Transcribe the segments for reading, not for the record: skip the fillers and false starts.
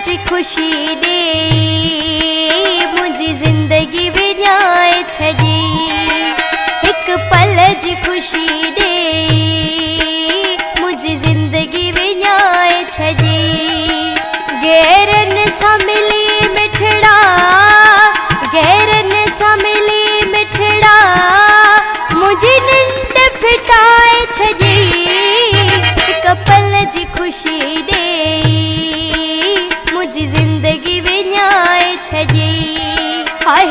जी खुशी दे मुझी जिंदगी विन्याए छजी। एक पल जी खुशी दे मुझी जिंदगी विन्याए छजी। गैरन सा मिली मिठड़ा, गैरन सा मिली मिठड़ा मुझे निंड फिटाए छजी। एक पल जी खुशी दे मुझी जिंदगी विन्याए छजी।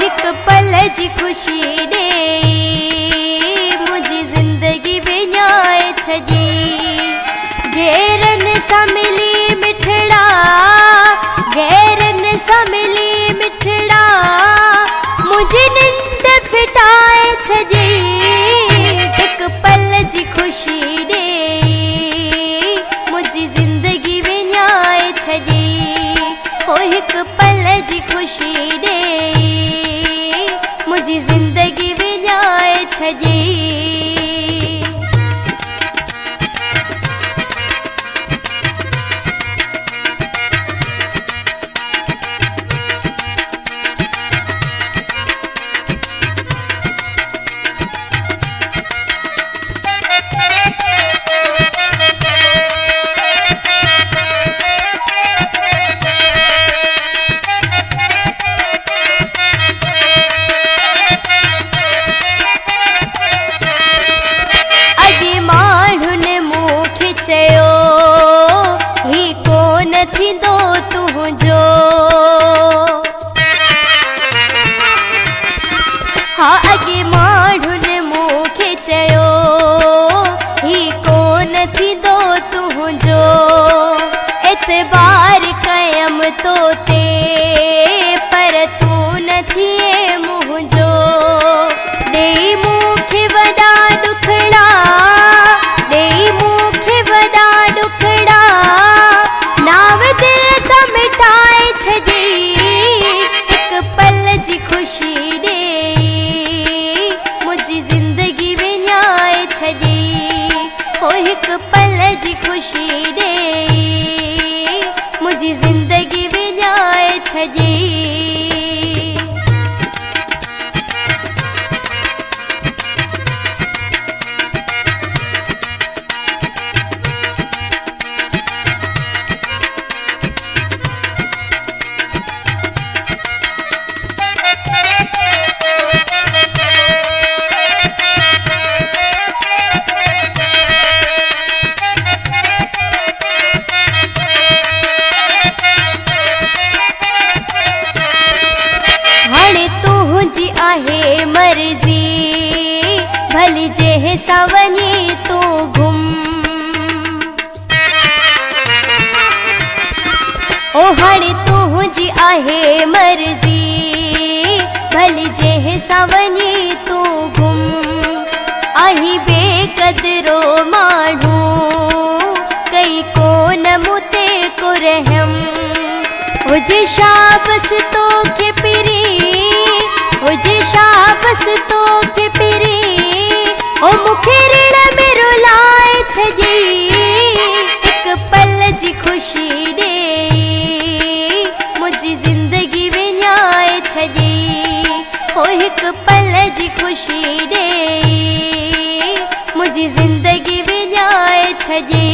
एक पल जी खुशी दे मुझी जिंदगी विन्याए छजी। गैरन सा मिली मिठड़ा, गैरन सा मिली मिठड़ा मुझे निंड फिटाए छजी। एक पल जी खुशी दे मुझी जिंदगी विन्याए छजी। ओ एक पल जी खुशी दे मुझी जिंदगी विन्याए छजी। हाँ अगे माढ़ुन मुखे चयो ही कोन थी दो तुझो। एतबार कयम तो ते पर तू न थिए मुझो। दे मुखे वॾा दुखड़ा, दे मुखे वॾा दुखड़ा नाव दिल त मिटाए छजी। एक पल जी खुशी दे मुझी जिंदगी विन्याए छजी। ओ एक पल जी खुशी दे मुझी जिंदगी विन्याए छजी। तुझी आहे मर्जी भली जे सावनी तू घुम। ओ हाणे तुझी आहे मर्जी भली जे सावनी तू घुम। आही बेकदरो माण्हू कई कोन मुते को रहम। हुजे शाबस तो के पिरी, हुजे शाबस तो के पिरी ओ मुखे ऋण में रुलाए छजी। एक पल जी खुशी दे मुझी जिंदगी विन्याए छजी। ओ एक पल जी खुशी दे मुझी जिंदगी विन्याए छजी।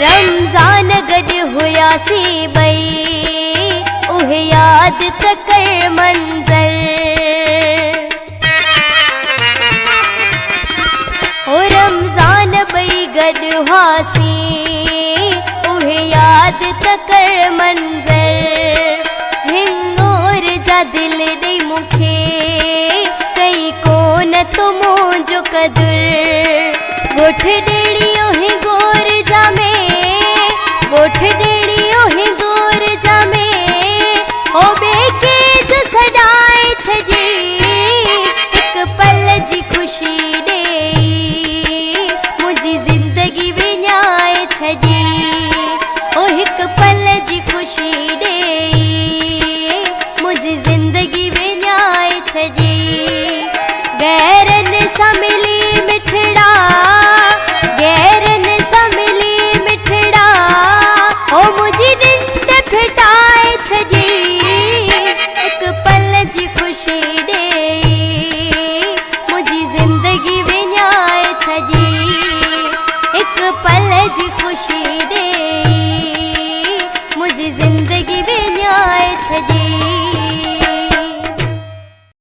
रमजान गड हुयासी बई उहे याद त कर मंजर। ओ रमजान बई गड हुआसी उहे याद त कर मंजर। हिंगोर जा दिल दे मुखे कई कोन तो मुझो कदर। गोठ डेड़ियो है गोर जा में, गोठ डेड़ियो है गोर ज़िंदगी विञाए छॾी ओ हिकु पल जी ख़ुशी ॾे